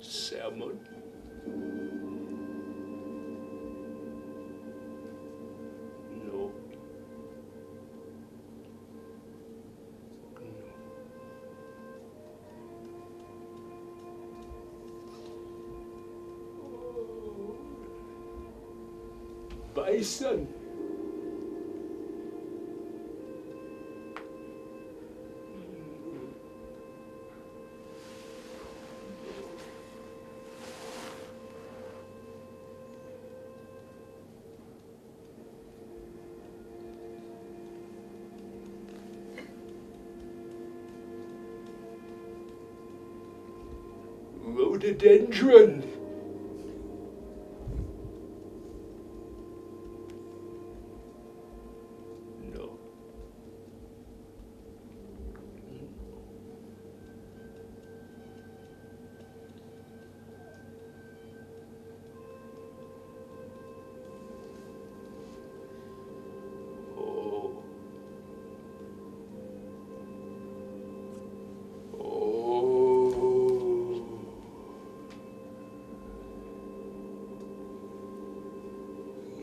Salmon. No. Bison. Rhododendron. No. Oh. Oh.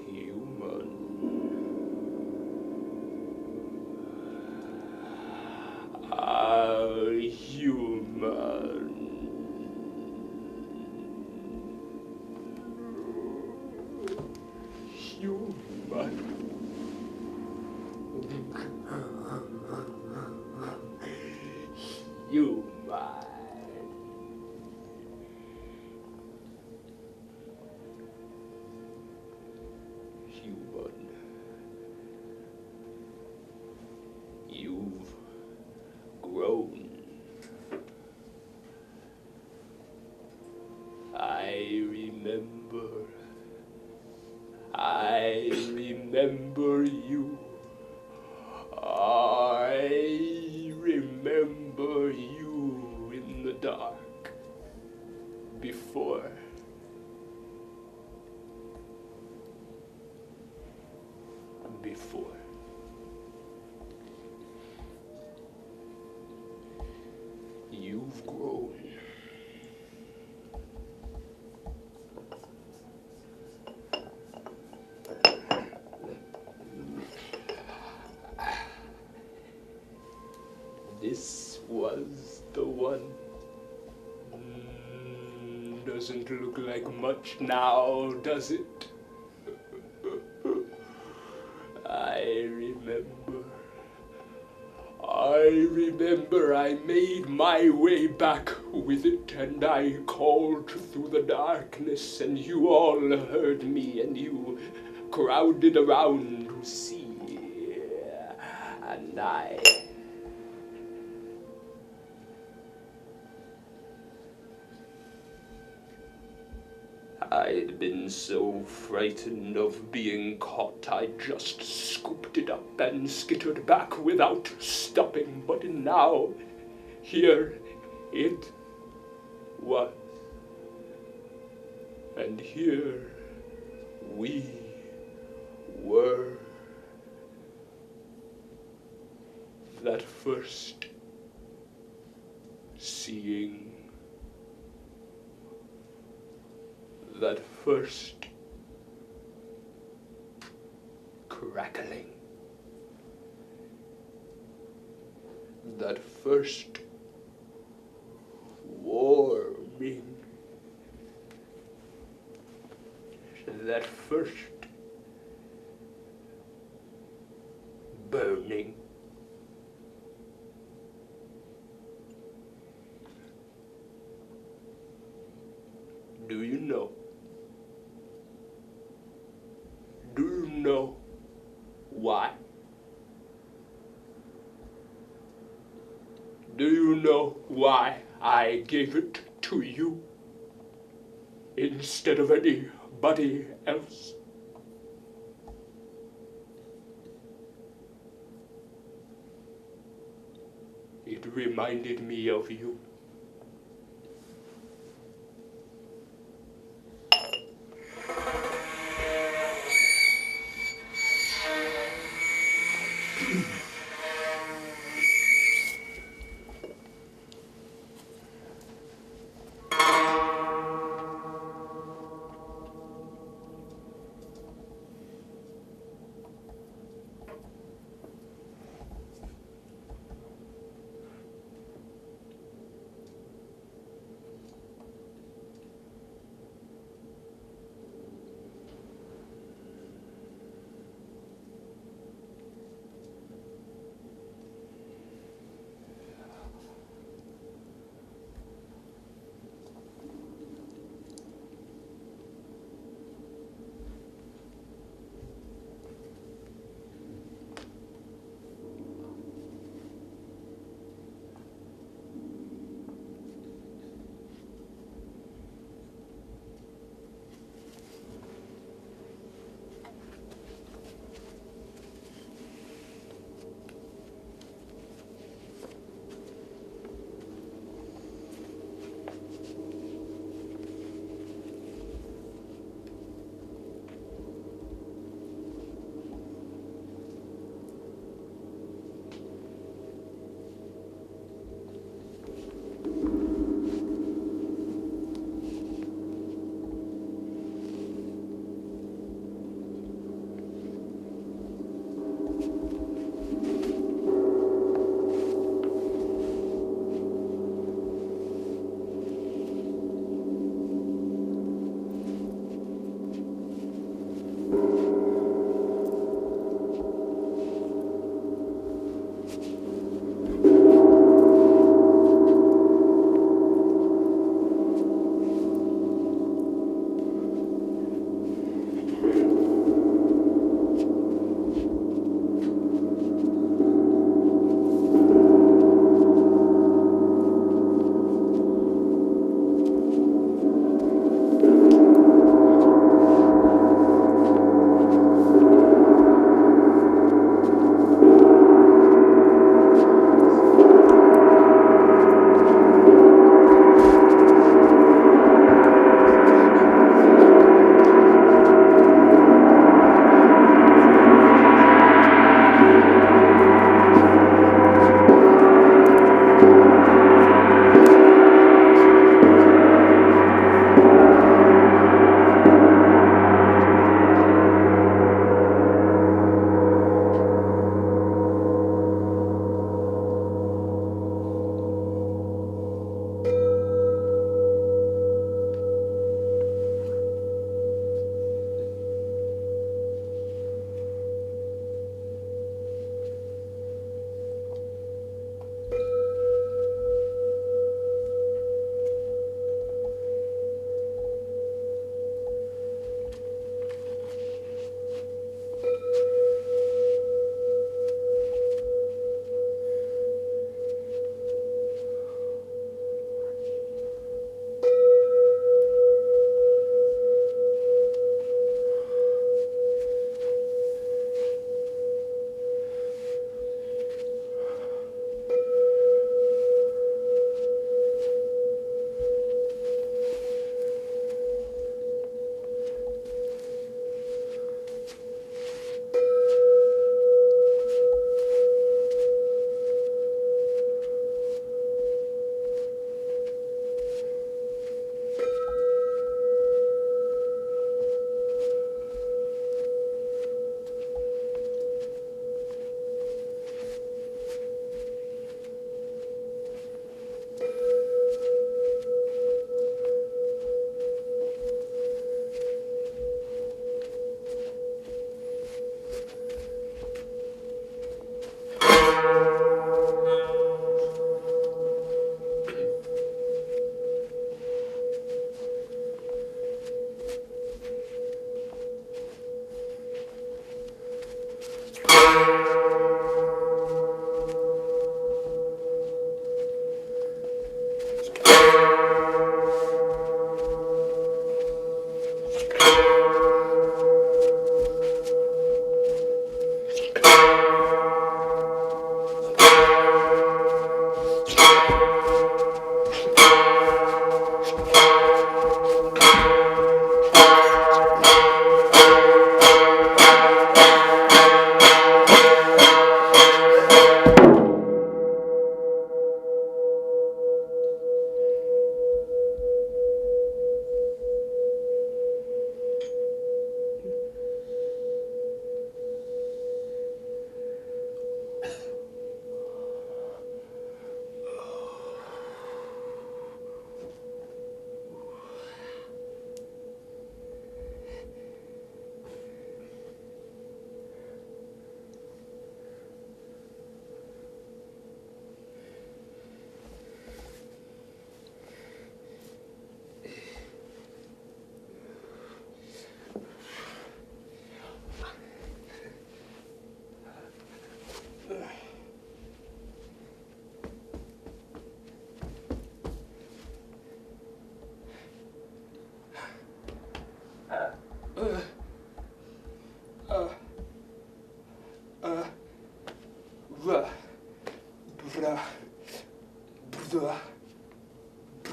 Human. Human. Human. Human. Human. You've grown. I remember you. I remember you in the dark before. You've grown. This was the one. Doesn't look like much now, does it? I remember I made my way back with it, and I called through the darkness, and you all heard me, and you crowded around to see, and I'd been so frightened of being caught, I just scooped it up and skittered back without stopping. But now, here it was. And here we were. That first seeing. That first crackling, that first warming, that first burning. Do you know? Do you know why? Do you know why I gave it to you instead of anybody else? It reminded me of you.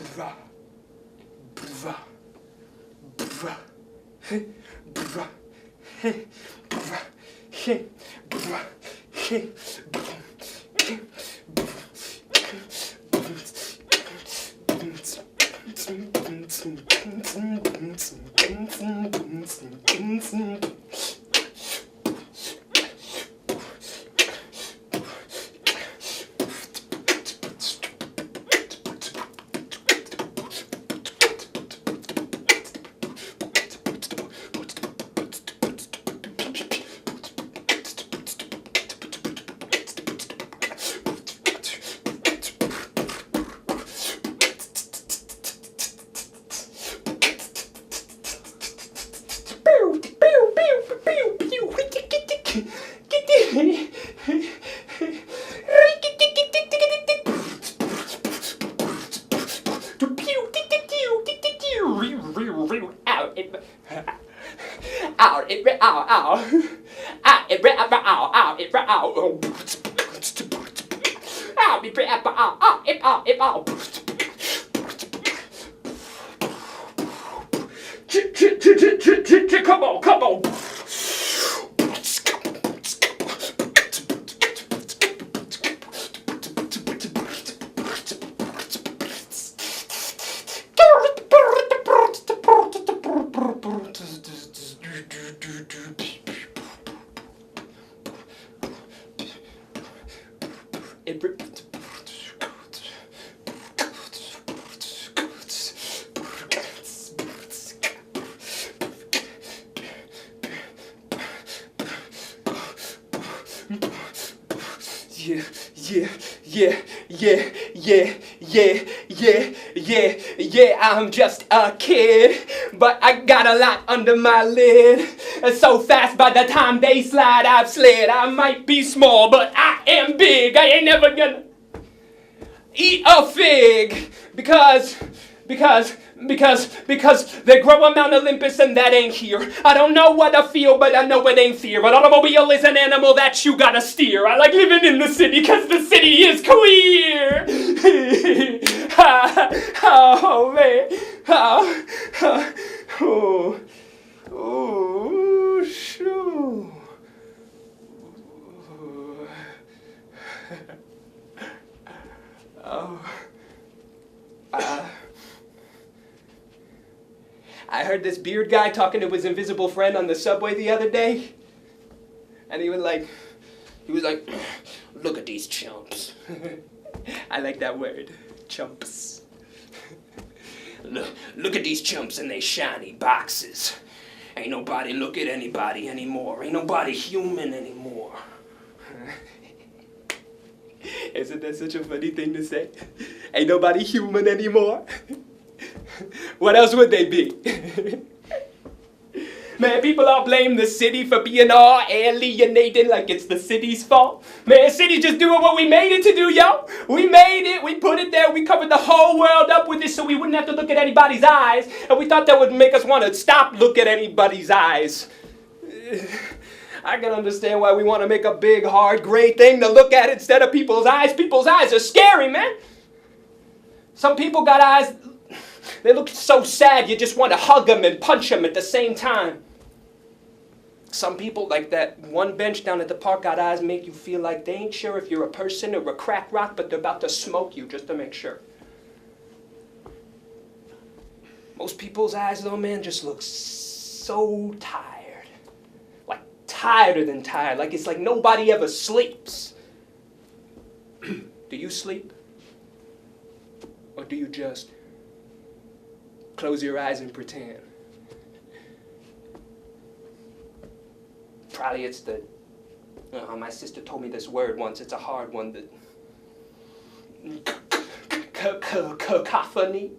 Bra. Bra. Bra. Bra. Bra. Come on, come on. Yeah, I'm just a kid, but I got a lot under my lid. So fast by the time they slide, I've slid. I might be small, but I am big. I ain't never gonna eat a fig because they grow on Mount Olympus and that ain't here. I don't know what I feel, but I know it ain't fear. An automobile is an animal that you gotta steer. I like living in the city because the city is queer. Oh man. Oh, shoo. I heard this beard guy talking to his invisible friend on the subway the other day, and he was like, look at these chumps. I like that word, chumps. Look at these chumps in they shiny boxes. Ain't nobody look at anybody anymore. Ain't nobody human anymore. Isn't that such a funny thing to say? Ain't nobody human anymore. What else would they be? Man, people all blame the city for being all alienated like it's the city's fault. Man, city's just doing what we made it to do, yo. We made it, we put it there, we covered the whole world up with it so we wouldn't have to look at anybody's eyes. And we thought that would make us want to stop looking at anybody's eyes. I can understand why we want to make a big, hard, gray thing to look at instead of people's eyes. People's eyes are scary, man. Some people got eyes, they look so sad you just want to hug them and punch them at the same time. Some people, like that one bench down at the park, got eyes make you feel like they ain't sure if you're a person or a crack rock, but they're about to smoke you just to make sure. Most people's eyes, though, man, just look so tired. Like, tireder than tired. Like, it's like nobody ever sleeps. Do you sleep? Or do you just close your eyes and pretend? Probably it's the, my sister told me this word once, it's a hard one, cacophony.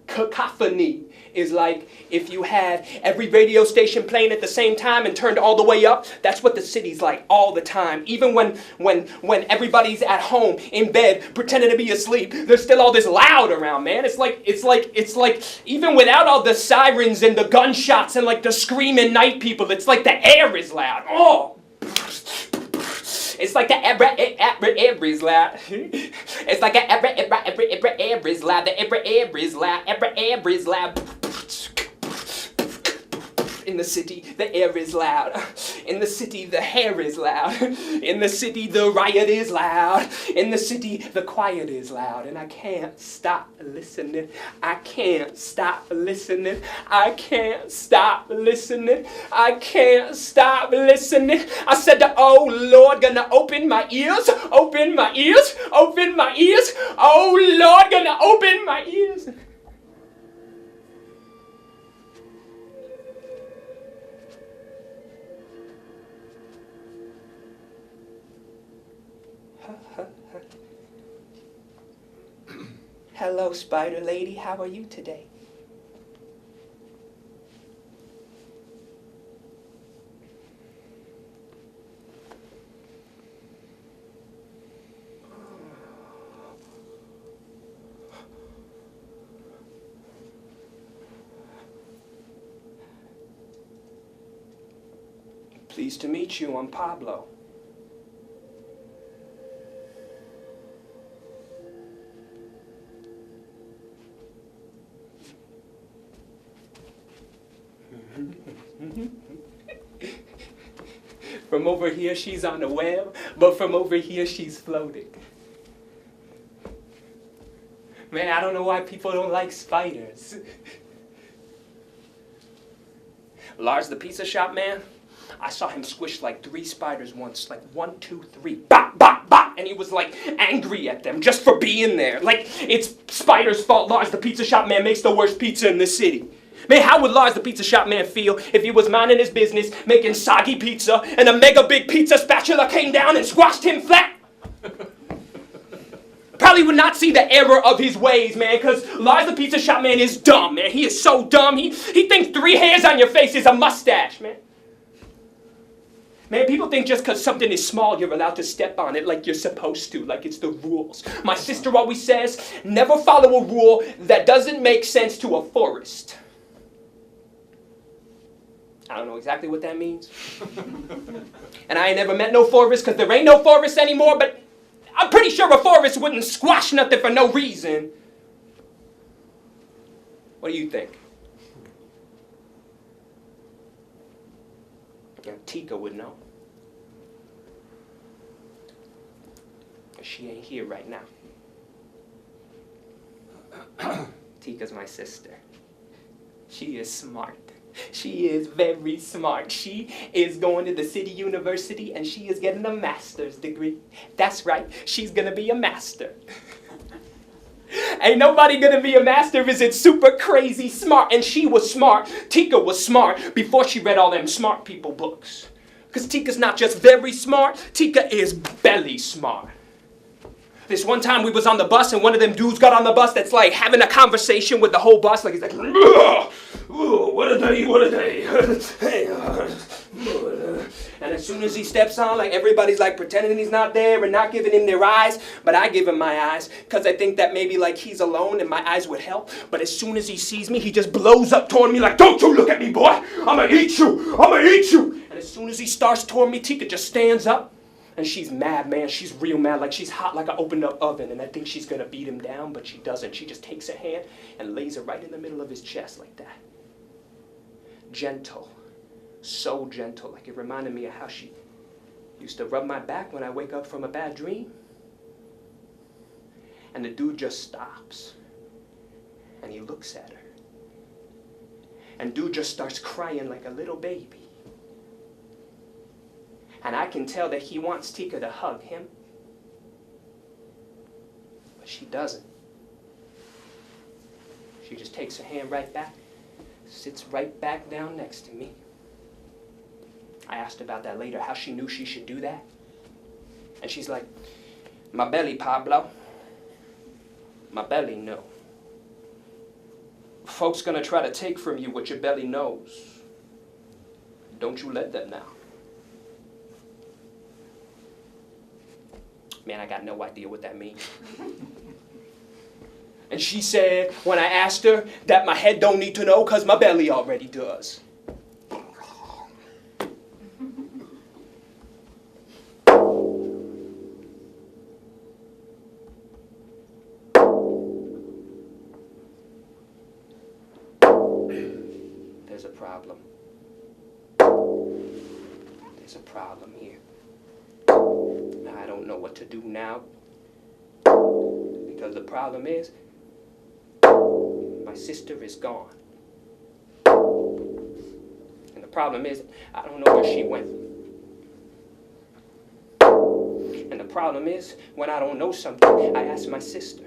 Cacophony is like if you had every radio station playing at the same time and turned all the way up. That's what the city's like all the time. Even when everybody's at home in bed pretending to be asleep, there's still all this loud around, man. It's like even without all the sirens and the gunshots and like the screaming night people, it's like the air is loud. Oh. It's like a every's loud. It's like a every's loud. The every's loud. Every's loud. In the city, the air is loud. In the city, the hair is loud. In the city, the riot is loud. In the city, the quiet is loud. And I can't stop listening. I can't stop listening. I can't stop listening. I can't stop listening. I said, oh Lord, gonna open my ears. Open my ears. Open my ears. Oh Lord, gonna open my ears. Hello, Spider Lady. How are you today? Pleased to meet you. I'm Pablo. From over here, she's on the web, but from over here, she's floating. Man, I don't know why people don't like spiders. Lars, the pizza shop man, I saw him squish like 3 spiders once, like 1, 2, 3, bop, bop, bop, and he was like angry at them just for being there. Like, it's Spider's fault Lars, the pizza shop man, makes the worst pizza in the city. Man, how would Lars the pizza shop man feel if he was minding his business, making soggy pizza, and a mega big pizza spatula came down and squashed him flat? Probably would not see the error of his ways, man, because Lars the pizza shop man is dumb, man. He is so dumb. He thinks 3 hairs on your face is a mustache, man. Man, people think just because something is small, you're allowed to step on it like you're supposed to, like it's the rules. My sister always says, never follow a rule that doesn't make sense to a forest. I don't know exactly what that means. And I ain't never met no forest because there ain't no forest anymore, but I'm pretty sure a forest wouldn't squash nothing for no reason. What do you think? Yeah, Tika would know. She ain't here right now. Tika's my sister. She is smart. She is very smart. She is going to the city university and she is getting a master's degree. That's right, she's gonna be a master. Ain't nobody gonna be a master if it's super crazy smart. And she was smart. Tika was smart before she read all them smart people books. Because Tika's not just very smart, Tika is belly smart. This one time we was on the bus and one of them dudes got on the bus that's like having a conversation with the whole bus. Like he's like, what a day. And as soon as he steps on, like everybody's like pretending he's not there and not giving him their eyes. But I give him my eyes because I think that maybe like he's alone and my eyes would help. But as soon as he sees me, he just blows up toward me like, don't you look at me, boy. I'm going to eat you. I'm going to eat you. And as soon as he starts toward me, Tika just stands up. And she's mad, man. She's real mad. Like she's hot like an opened up oven. And I think she's going to beat him down, but she doesn't. She just takes her hand and lays it right in the middle of his chest like that. Gentle. So gentle. Like it reminded me of how she used to rub my back when I wake up from a bad dream. And the dude just stops. And he looks at her. And dude just starts crying like a little baby. And I can tell that he wants Tika to hug him. But she doesn't. She just takes her hand right back, sits right back down next to me. I asked about that later, how she knew she should do that. And she's like, my belly, Pablo. My belly, no. Folks gonna try to take from you what your belly knows. Don't you let them now. Man, I got no idea what that means. And she said, when I asked her, that my head don't need to know because my belly already does. problem. There's a problem here. I don't know what to do now. Because the problem is, my sister is gone. And the problem is, I don't know where she went. And the problem is, when I don't know something, I ask my sister.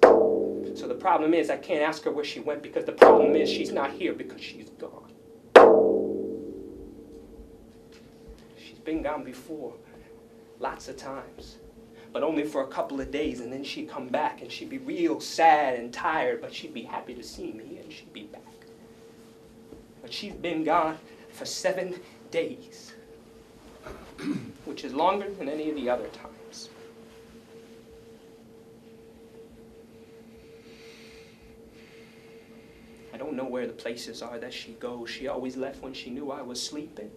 So the problem is, I can't ask her where she went because the problem is she's not here because she's gone. She's been gone before, lots of times. But only for a couple of days, and then she'd come back, and she'd be real sad and tired, but she'd be happy to see me, and she'd be back. But she's been gone for 7 days, which is longer than any of the other times. I don't know where the places are that she goes. She always left when she knew I was sleeping.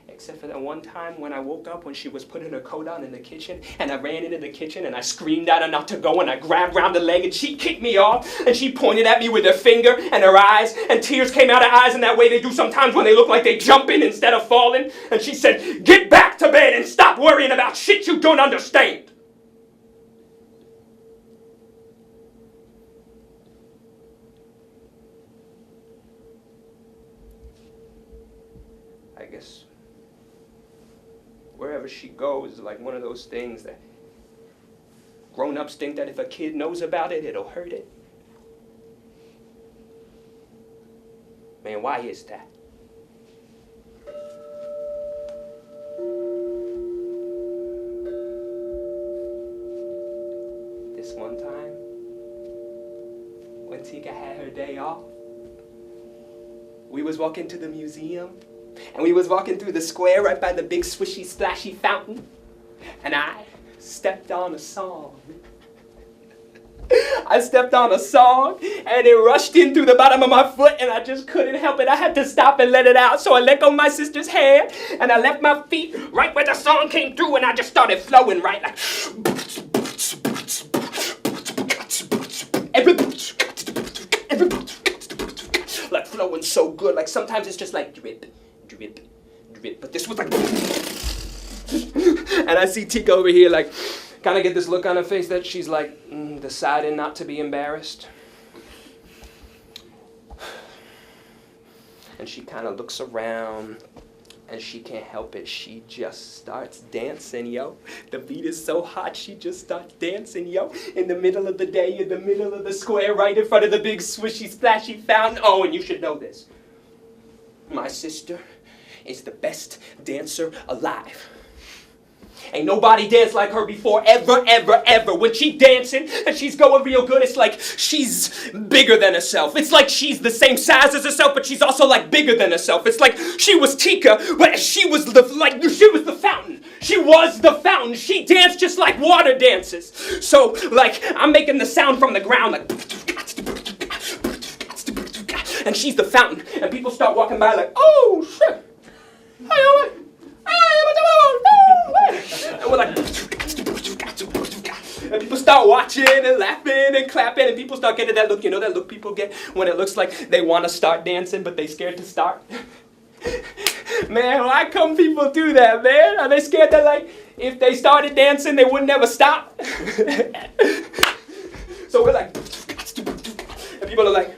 Except for that one time when I woke up when she was putting her coat on in the kitchen, and I ran into the kitchen and I screamed at her not to go, and I grabbed round the leg and she kicked me off, and she pointed at me with her finger and her eyes, and tears came out of her eyes in that way they do sometimes when they look like they jumping instead of falling, and she said, "Get back to bed and stop worrying about shit you don't understand." I guess wherever she goes is like one of those things that grown-ups think that if a kid knows about it, it'll hurt it. Man, why is that? This one time, when Tika had her day off, we was walking to the museum, and we was walking through the square right by the big swishy splashy fountain, and I stepped on a song. I stepped on a song, and it rushed in through the bottom of my foot, and I just couldn't help it. I had to stop and let it out, so I let go of my sister's hand, and I left my feet right where the song came through, and I just started flowing right like... like flowing so good, like sometimes it's just like drip, drip, drip, but this was like... And I see Tika over here like, kind of get this look on her face that she's like deciding not to be embarrassed. And she kind of looks around and she can't help it. She just starts dancing, yo. The beat is so hot, she just starts dancing, yo. In the middle of the day, in the middle of the square, right in front of the big swishy splashy fountain. Oh, and you should know this. My sister is the best dancer alive. Ain't nobody danced like her before, ever, ever, ever. When she dancing and she's going real good, it's like she's bigger than herself. It's like she's the same size as herself, but she's also like bigger than herself. It's like she was Tika, but she was the fountain. She was the fountain. She danced just like water dances. So, like, I'm making the sound from the ground, like, and she's the fountain. And people start walking by like, oh, shit. And we're like, and people start watching and laughing and clapping, and people start getting that look, you know that look people get when it looks like they want to start dancing, but they scared to start? Man, why come people do that, man? Are they scared that, like, if they started dancing, they would never stop? So we're like, and people are like,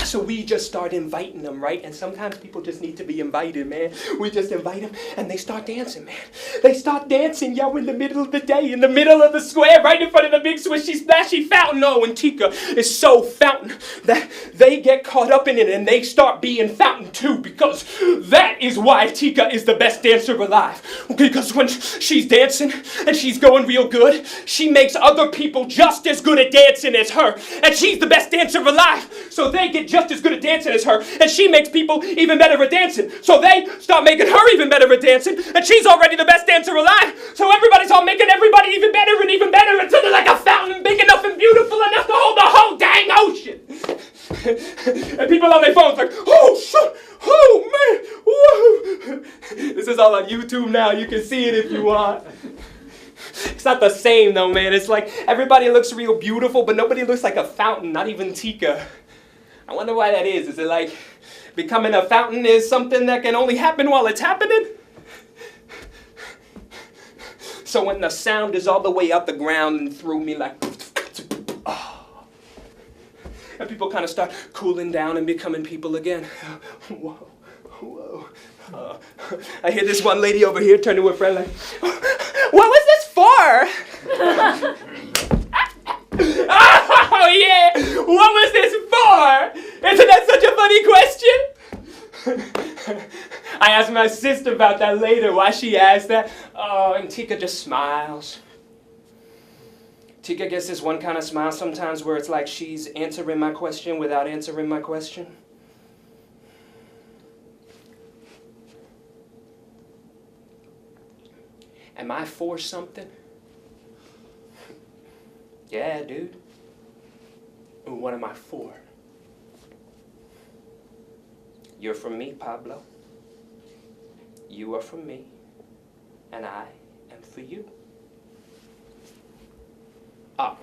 so we just start inviting them, right? And sometimes people just need to be invited, man. We just invite them, and they start dancing, man. They start dancing, yo, in the middle of the day, in the middle of the square, right in front of the big swishy splashy fountain. Oh, and Tika is so fountain that they get caught up in it, and they start being fountain too, because that is why Tika is the best dancer alive. Because when she's dancing, and she's going real good, she makes other people just as good at dancing as her, and she's the best dancer alive, so they get just as good at dancing as her, and she makes people even better at dancing, so they start making her even better at dancing, and she's already the best dancer alive, so everybody's all making everybody even better until they're like a fountain big enough and beautiful enough to hold the whole dang ocean. And people on their phones like, oh shit, oh man, whoa. This is all on YouTube now. You can see it if you want. It's not the same though, man. It's like everybody looks real beautiful, but nobody looks like a fountain, not even Tika. I wonder why that is. Is it like becoming a fountain is something that can only happen while it's happening? So when the sound is all the way up the ground and through me like, and people kind of start cooling down and becoming people again. Whoa, whoa. I hear this one lady over here turn to her friend like, what was this for? Oh yeah, what was this for? Isn't that such a funny question? I asked my sister about that later, why she asked that. Oh, and Tika just smiles. Tika gets this one kind of smile sometimes where it's like she's answering my question without answering my question. Am I for something? Yeah, dude. What am I for? You're for me, Pablo. You are for me. And I am for you. Ah.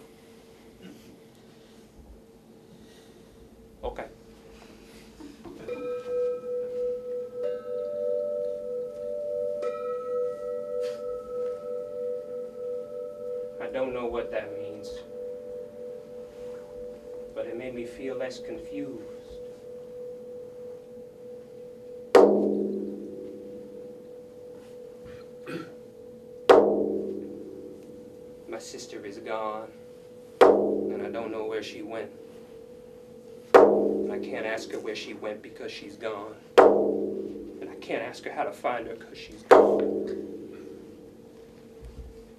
Okay. I don't know what that means, but it made me feel less confused. My sister is gone, and I don't know where she went. And I can't ask her where she went because she's gone. And I can't ask her how to find her because she's gone.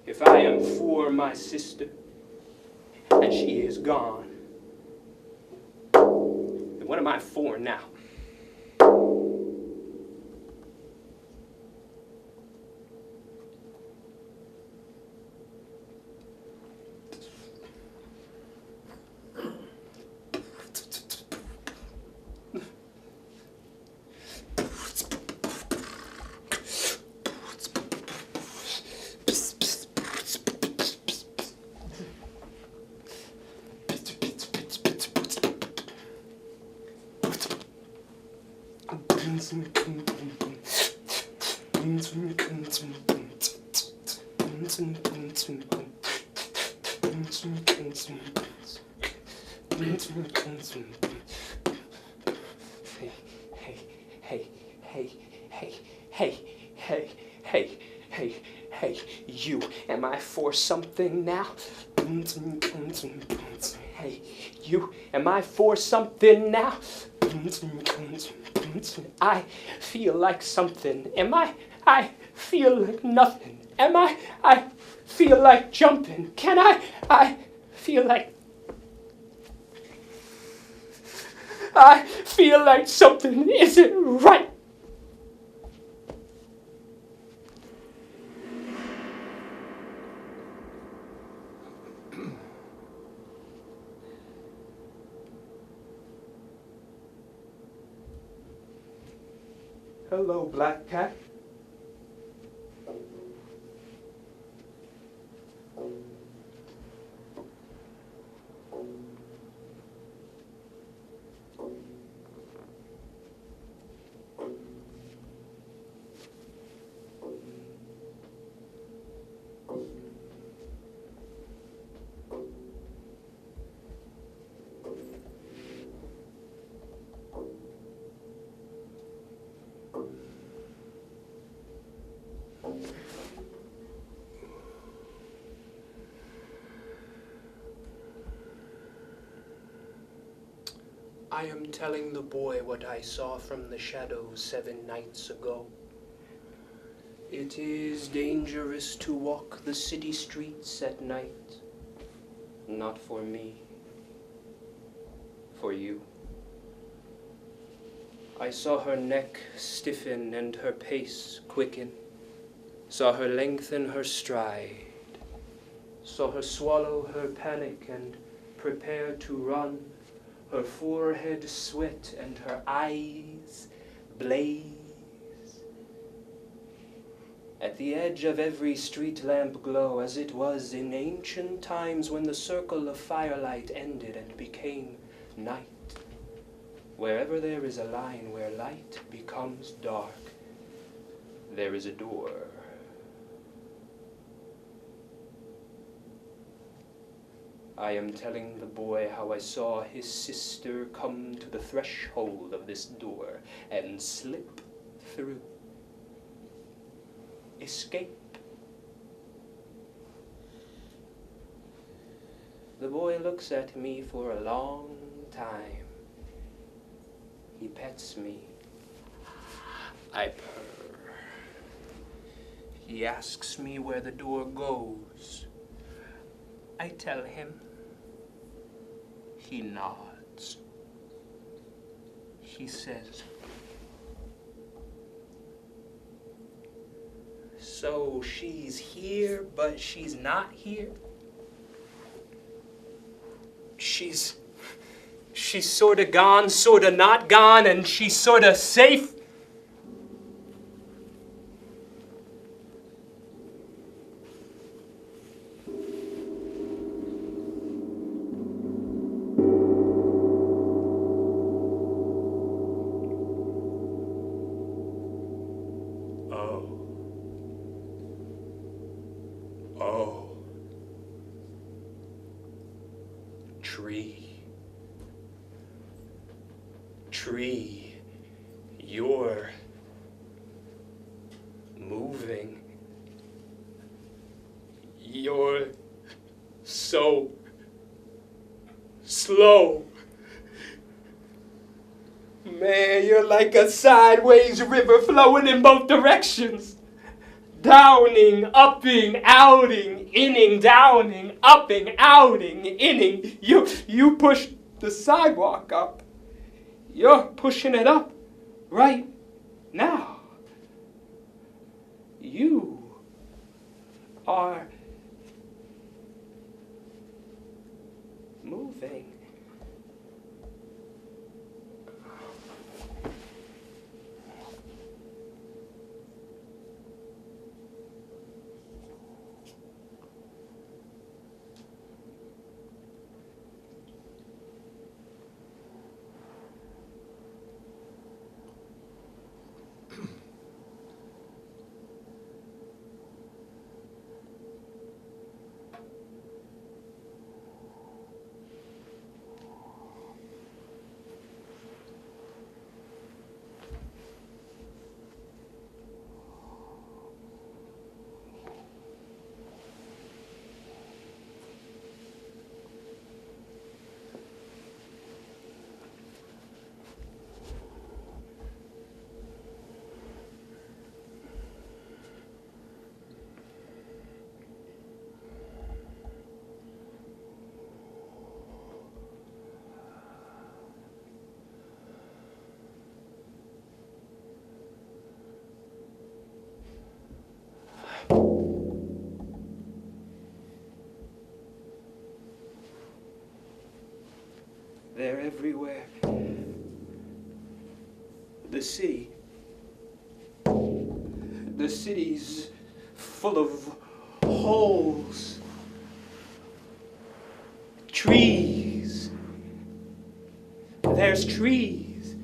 If I am for my sister, and she is gone, then what am I for now? Hey, you, am I for something now? Hey, you, am I for something now? I feel like something. I feel like nothing. I feel like jumping. I feel like something isn't right. Hello, Black Cat. I am telling the boy what I saw from the shadows 7 nights ago. It is dangerous to walk the city streets at night. Not for me. For you. I saw her neck stiffen and her pace quicken. Saw her lengthen her stride. Saw her swallow her panic and prepare to run. Her forehead sweat and her eyes blaze. At the edge of every street lamp glow, as it was in ancient times when the circle of firelight ended and became night. Wherever there is a line where light becomes dark, there is a door. I am telling the boy how I saw his sister come to the threshold of this door and slip through. Escape. The boy looks at me for a long time. He pets me. I purr. He asks me where the door goes. I tell him. He nods. He says, "So she's here, but she's not here? She's sorta gone, sorta not gone, and she's sorta safe?" Oh. Tree, you're moving. You're so slow. Man, you're like a sideways river flowing in both directions. Downing, upping, outing, inning, downing, upping, outing, inning. You push the sidewalk up. You're pushing it up right now. You are moving. They're everywhere. The city's full of holes. Trees. There's trees.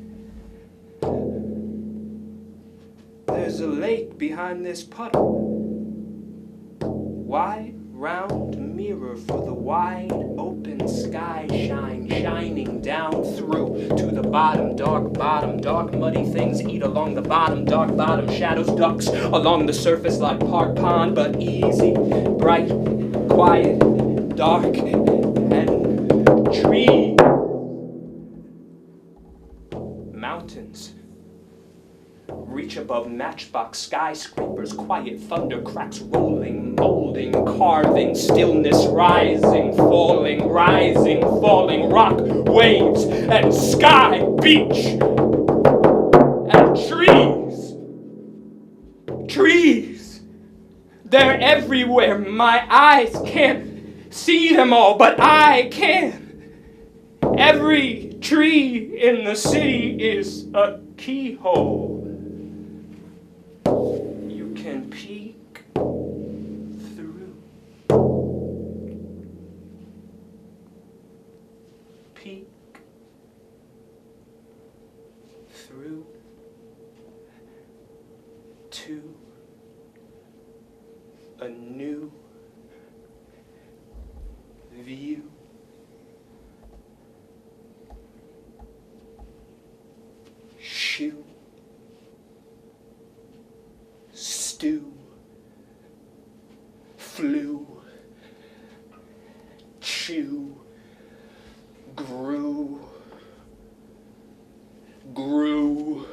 There's a lake behind this puddle. Wide, round mirror for the wide open sky shining down through to the bottom, dark muddy things eat along the bottom, dark bottom shadows, ducks along the surface like park pond, but easy, bright, quiet, dark, and tree. Mountains reach above matchbox skyscrapers, quiet thunder cracks rolling, molding, carving, stillness rising, falling, rock, waves, and sky, beach, and trees. They're everywhere. My eyes can't see them all, but I can. Every tree in the city is a keyhole. You can Peek through. Peek through to a new view. Shoe, stew, flew, chew, grew, grew,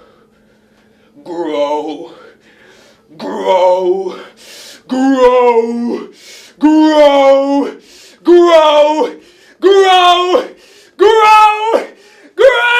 grow, grow, grow, grow, grow, grow, grow, grow.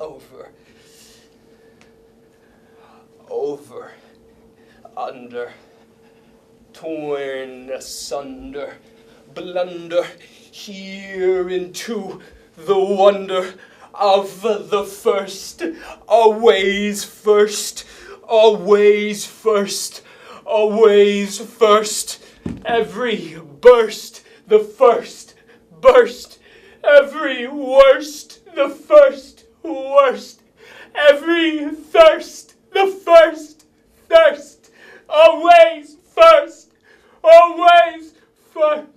Over, over, under, torn asunder, blunder here into the wonder of the first, always first, always first, always first, every burst, the first burst, every worst, the first worst, every thirst, the first thirst, always first, always first.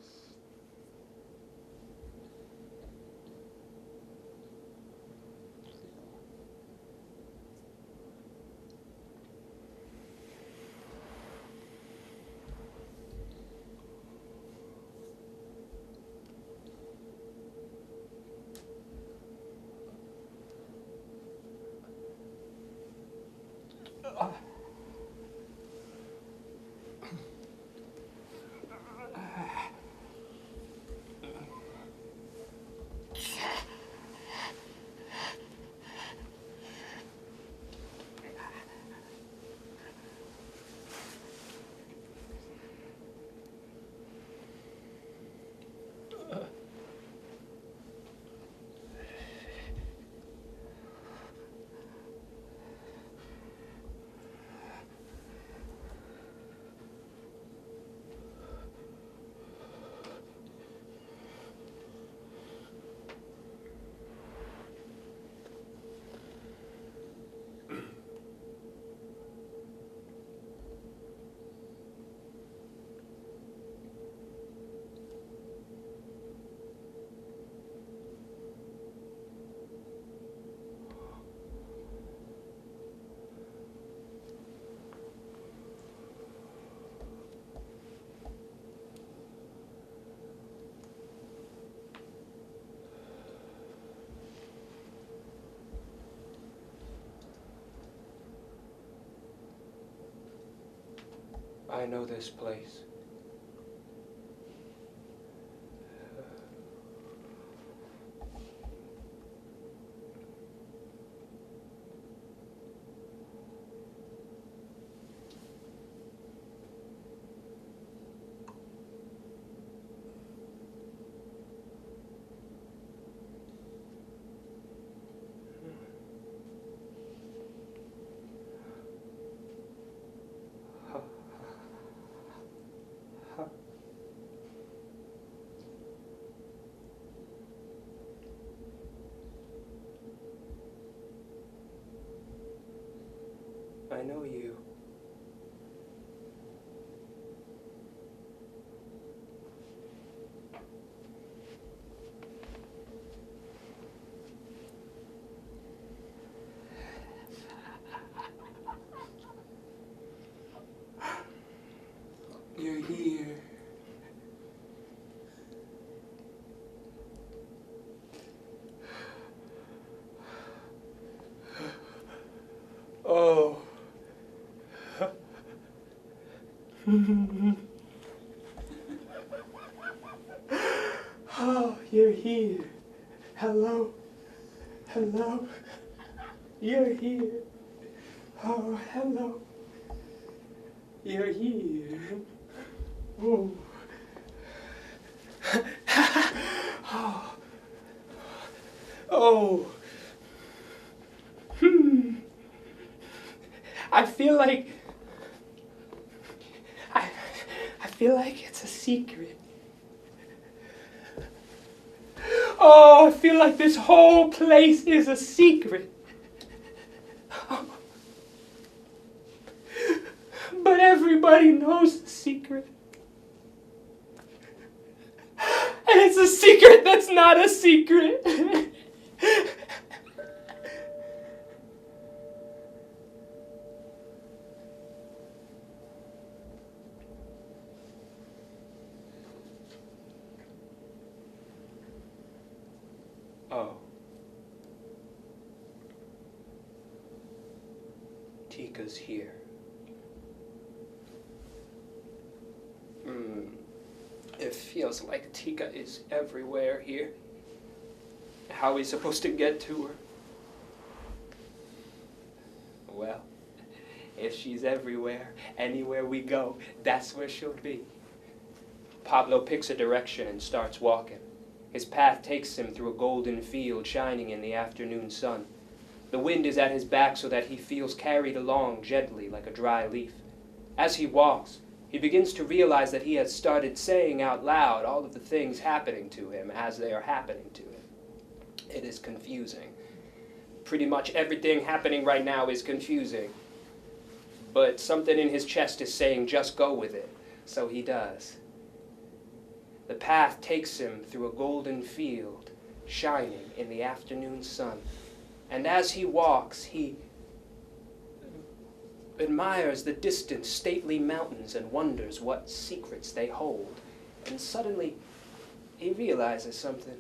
I know this place. I know you. You're here. Oh. Oh, you're here. Hello. Hello. You're here. Oh, hello. You're here. Oh. Oh. Oh. I feel like I feel like it's a secret. Oh, I feel like this whole place is a secret. But everybody knows the secret. And it's a secret that's not a secret. Oh. Tika's here. It feels like Tika is everywhere here. How are we supposed to get to her? Well, if she's everywhere, anywhere we go, that's where she'll be. Pablo picks a direction and starts walking. His path takes him through a golden field shining in the afternoon sun. The wind is at his back so that he feels carried along gently like a dry leaf. As he walks, he begins to realize that he has started saying out loud all of the things happening to him as they are happening to him. It is confusing. Pretty much everything happening right now is confusing. But something in his chest is saying, just go with it. So he does. The path takes him through a golden field, shining in the afternoon sun. And as he walks, he admires the distant, stately mountains and wonders what secrets they hold. And suddenly, he realizes something.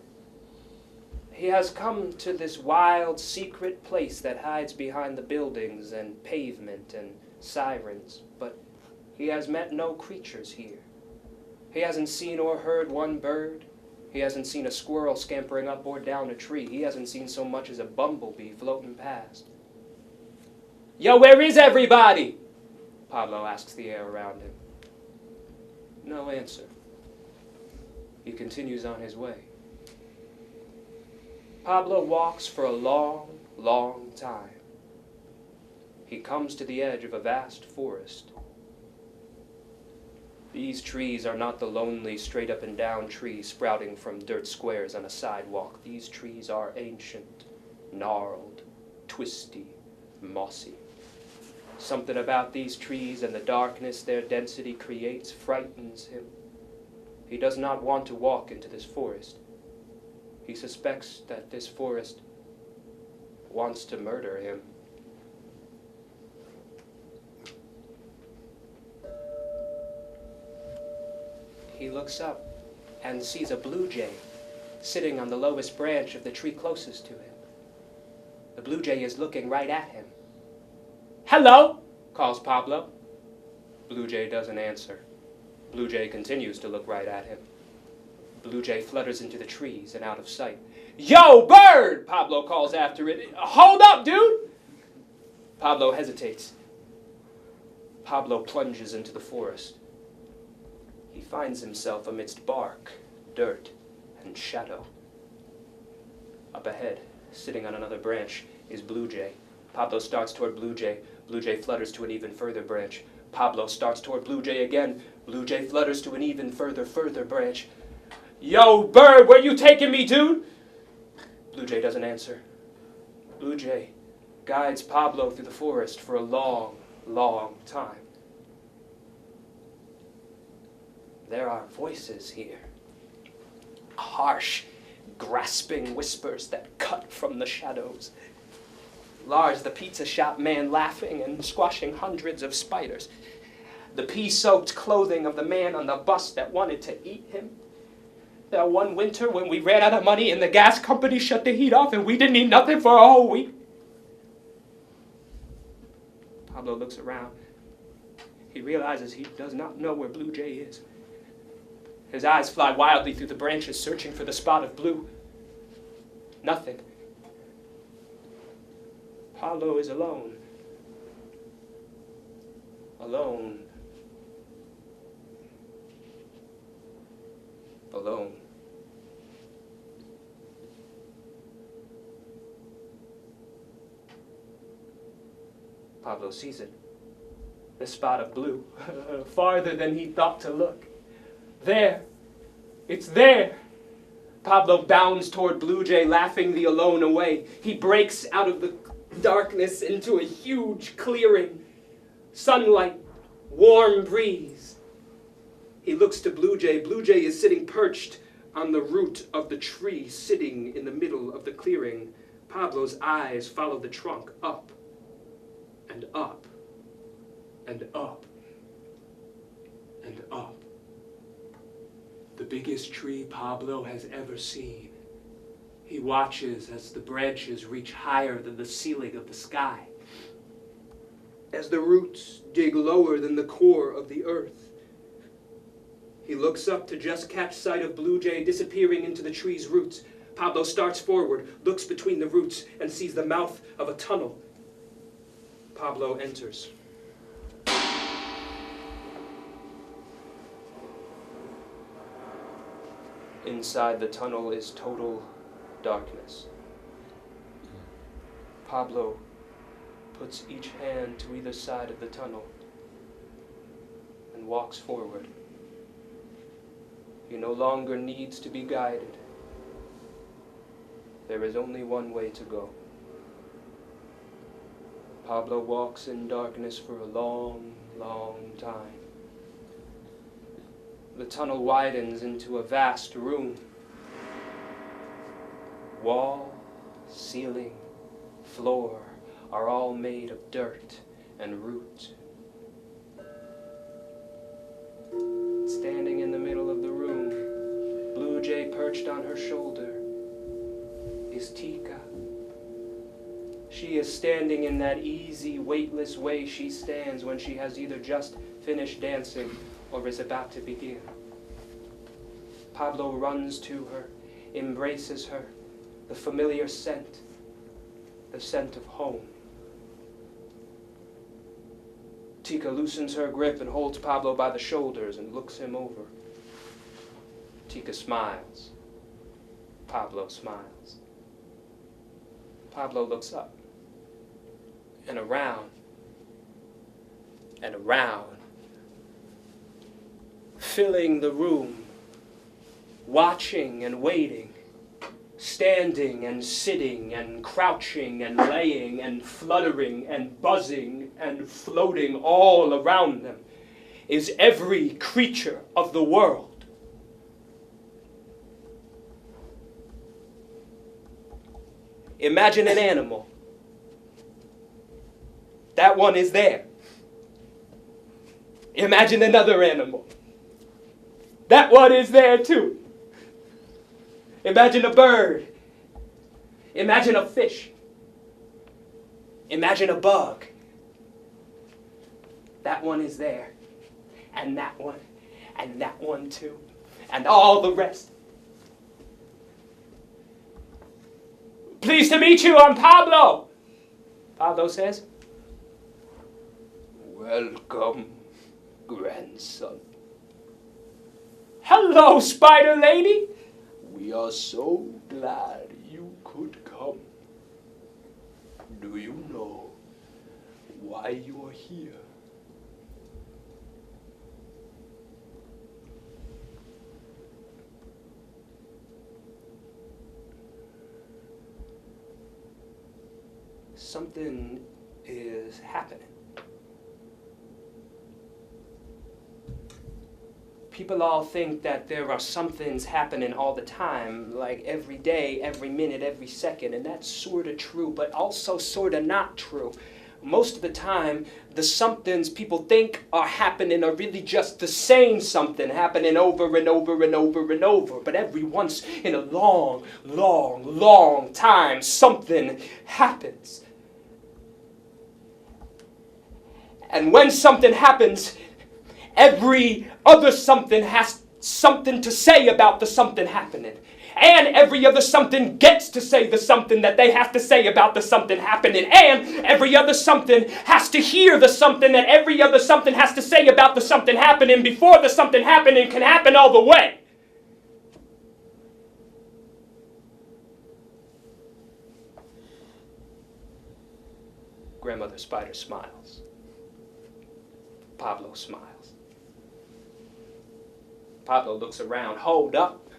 He has come to this wild, secret place that hides behind the buildings and pavement and sirens, but he has met no creatures here. He hasn't seen or heard one bird. He hasn't seen a squirrel scampering up or down a tree. He hasn't seen so much as a bumblebee floating past. Yo, where is everybody? Pablo asks the air around him. No answer. He continues on his way. Pablo walks for a long, long time. He comes to the edge of a vast forest. These trees are not the lonely, straight up and down trees sprouting from dirt squares on a sidewalk. These trees are ancient, gnarled, twisty, mossy. Something about these trees and the darkness their density creates frightens him. He does not want to walk into this forest. He suspects that this forest wants to murder him. He looks up and sees a blue jay sitting on the lowest branch of the tree closest to him. The blue jay is looking right at him. Hello, calls Pablo. Blue Jay doesn't answer. Blue Jay continues to look right at him. Blue Jay flutters into the trees and out of sight. "Yo, bird!" Pablo calls after it. "Hold up, dude!" Pablo hesitates. Pablo plunges into the forest. He finds himself amidst bark, dirt, and shadow. Up ahead, sitting on another branch, is Blue Jay. Pablo starts toward Blue Jay. Blue Jay flutters to an even further branch. Pablo starts toward Blue Jay again. Blue Jay flutters to an even further branch. "Yo, bird, where you taking me, dude?" Blue Jay doesn't answer. Blue Jay guides Pablo through the forest for a long, long time. There are voices here. Harsh, grasping whispers that cut from the shadows. Lars, the pizza shop man, laughing and squashing hundreds of spiders. The pea-soaked clothing of the man on the bus that wanted to eat him. That one winter when we ran out of money and the gas company shut the heat off and we didn't eat nothing for a whole week. Pablo looks around. He realizes he does not know where Blue Jay is. His eyes fly wildly through the branches, searching for the spot of blue. Nothing. Pablo is alone. Alone. Alone. Pablo sees it. The spot of blue, farther than he thought to look. There. It's there. Pablo bounds toward Blue Jay, laughing the alone away. He breaks out of the darkness into a huge clearing. Sunlight, warm breeze. He looks to Blue Jay. Blue Jay is sitting perched on the root of the tree, sitting in the middle of the clearing. Pablo's eyes follow the trunk up and up and up and up. The biggest tree Pablo has ever seen. He watches as the branches reach higher than the ceiling of the sky, as the roots dig lower than the core of the earth. He looks up to just catch sight of Blue Jay disappearing into the tree's roots. Pablo starts forward, looks between the roots, and sees the mouth of a tunnel. Pablo enters. Inside the tunnel is total darkness. Pablo puts each hand to either side of the tunnel and walks forward. He no longer needs to be guided. There is only one way to go. Pablo walks in darkness for a long, long time. The tunnel widens into a vast room. Wall, ceiling, floor are all made of dirt and root. Standing in the middle of the room, Blue Jay perched on her shoulder, is Tika. She is standing in that easy, weightless way she stands when she has either just finished dancing or is about to begin. Pablo runs to her, embraces her, the familiar scent, the scent of home. Tika loosens her grip and holds Pablo by the shoulders and looks him over. Tika smiles. Pablo smiles. Pablo looks up and around and around, filling the room, watching and waiting, standing and sitting and crouching and laying and fluttering and buzzing and floating all around them is every creature of the world. Imagine an animal. That one is there. Imagine another animal. That one is there too. Imagine a bird. Imagine a fish. Imagine a bug. That one is there. and that one too, and all the rest. Pleased to meet you, I'm Pablo, Pablo says. Welcome, grandson. Hello, Spider Lady. We are so glad you could come. Do you know why you are here? Something is happening. People all think that there are somethings happening all the time, like every day, every minute, every second, and that's sort of true, but also sort of not true. Most of the time, the somethings people think are happening are really just the same something happening over and over and over and over. But every once in a long, long, long time, something happens. And when something happens, every other something has something to say about the something happening. And every other something gets to say the something that they have to say about the something happening. And every other something has to hear the something that every other something has to say about the something happening before the something happening can happen all the way. Grandmother Spider smiles. Pablo smiles. Pablo looks around. Hold up.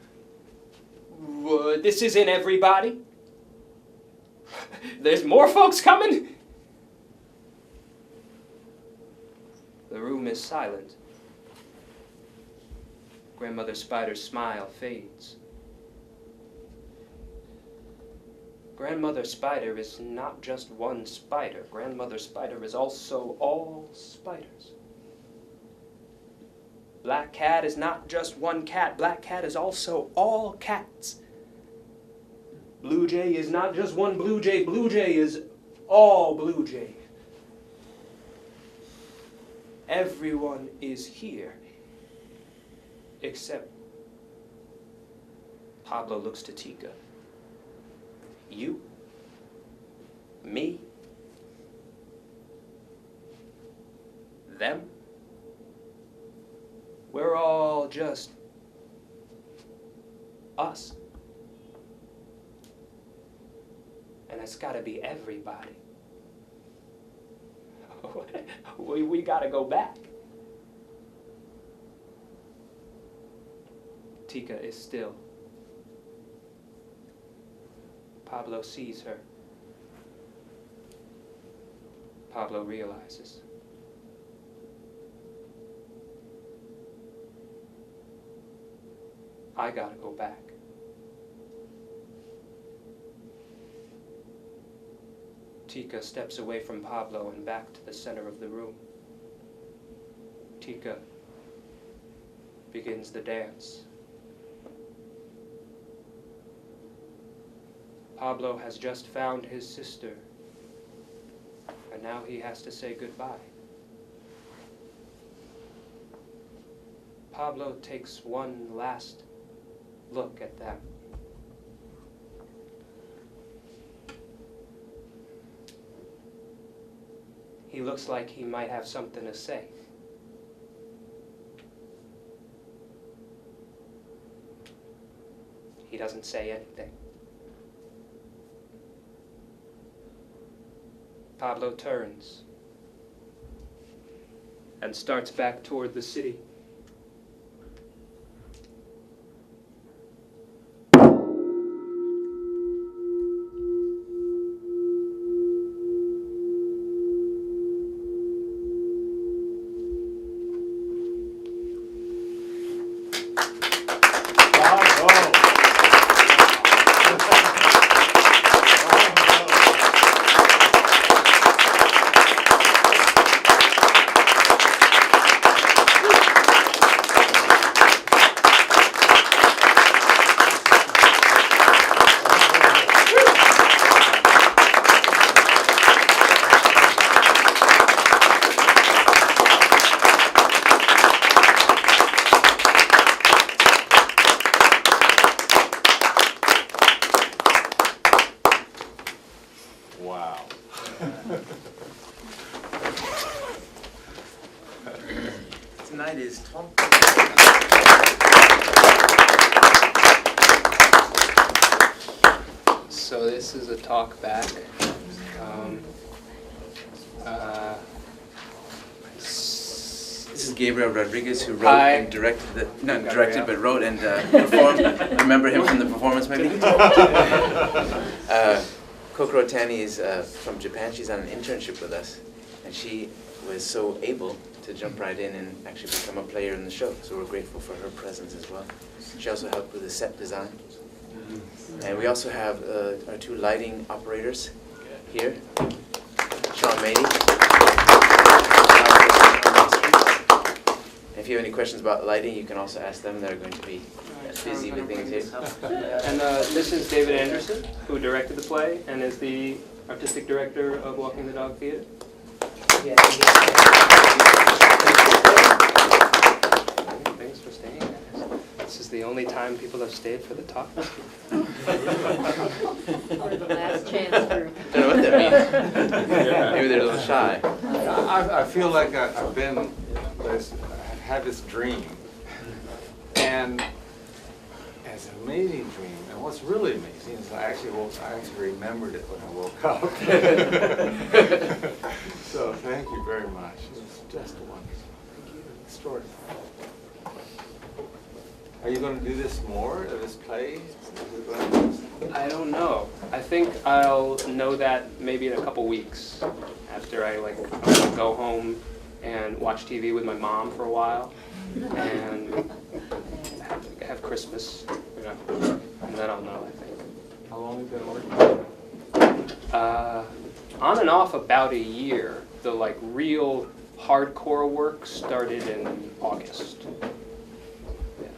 This isn't everybody. There's more folks coming. The room is silent. Grandmother Spider's smile fades. Grandmother Spider is not just one spider. Grandmother Spider is also all spiders. Black Cat is not just one cat. Black Cat is also all cats. Blue Jay is not just one Blue Jay. Blue Jay is all Blue Jay. Everyone is here, except Pablo looks to Tika. You? Me? Them? We're all just us. And it's gotta be everybody. we gotta go back. Tika is still. Pablo sees her. Pablo realizes. I gotta go back. Tika steps away from Pablo and back to the center of the room. Tika begins the dance. Pablo has just found his sister, and now he has to say goodbye. Pablo takes one last look at them. He looks like he might have something to say. He doesn't say anything. Pablo turns and starts back toward the city. his talk. So this is a talk back. This is Gabriel Rodriguez, who wrote Hi. and directed the, not Gabriel. directed, but wrote and performed. Remember him from the performance, maybe? Kokoro Tani is from Japan. She's on an internship with us, and she was so able to jump right in and actually become a player in the show. So we're grateful for her presence as well. She also helped with the set design. And we also have our two lighting operators here, Sean Mady. If you have any questions about lighting, you can also ask them. They're going to be busy with things here. And this is David Anderson, who directed the play and is the artistic director of Walking the Dog Theater. Thanks for staying, guys. This is the only time people have stayed for the talk. Or the last chance for. Don't know what that means. Maybe they're a little shy. I feel like I've had this dream, and it's an amazing dream. And what's really amazing is I actually remembered it when I woke up. So thank you very much. It was just wonderful. Extraordinary. Are you going to do this more, this play? I don't know. I think I'll know that maybe in a couple weeks after I'm gonna go home and watch TV with my mom for a while and have Christmas, and then I'll know, I think. How long have you been working? On and off about a year. The real hardcore work started in August. Yeah.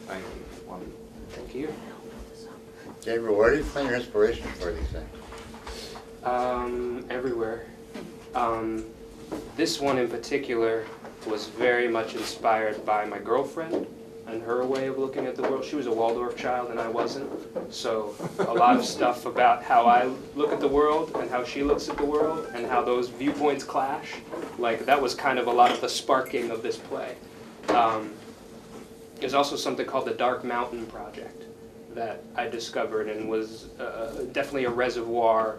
Thank you. Wonderful. Thank you. Gabriel, where do you find your inspiration for these things? Everywhere. This one in particular was very much inspired by my girlfriend and her way of looking at the world. She was a Waldorf child and I wasn't. So a lot of stuff about how I look at the world and how she looks at the world and how those viewpoints clash. That was kind of a lot of the sparking of this play. There's also something called the Dark Mountain Project that I discovered and was definitely a reservoir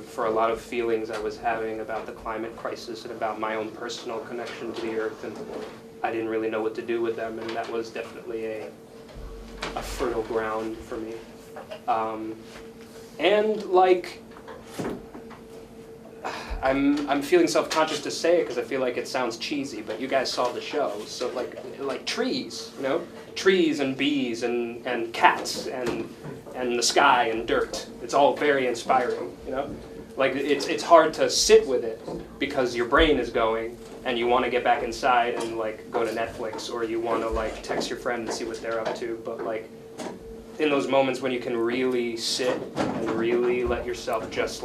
for a lot of feelings I was having about the climate crisis and about my own personal connection to the earth, and I didn't really know what to do with them, and that was definitely a fertile ground for me. I'm feeling self-conscious to say it because I feel like it sounds cheesy, but you guys saw the show, so like trees, trees and bees and cats and the sky and dirt. It's all very inspiring, It's hard to sit with it because your brain is going and you want to get back inside and go to Netflix, or you want to text your friend and see what they're up to, but in those moments when you can really sit and really let yourself just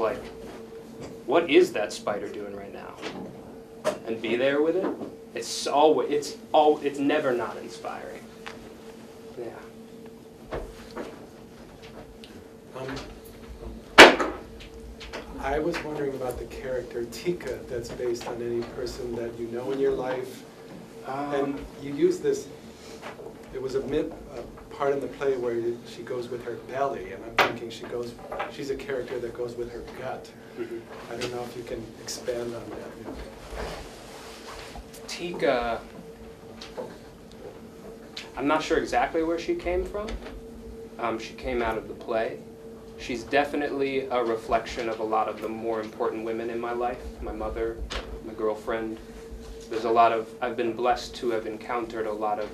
what is that spider doing right now? And be there with it. It's never not inspiring. Yeah. I was wondering about the character Tika that's based on any person that you know in your life. And you use this, it was a part in the play where she goes with her belly, and I'm thinking she's a character that goes with her gut. I don't know if you can expand on that. Tika, I'm not sure exactly where she came from. She came out of the play. She's definitely a reflection of a lot of the more important women in my life. My mother, my girlfriend. I've been blessed to have encountered a lot of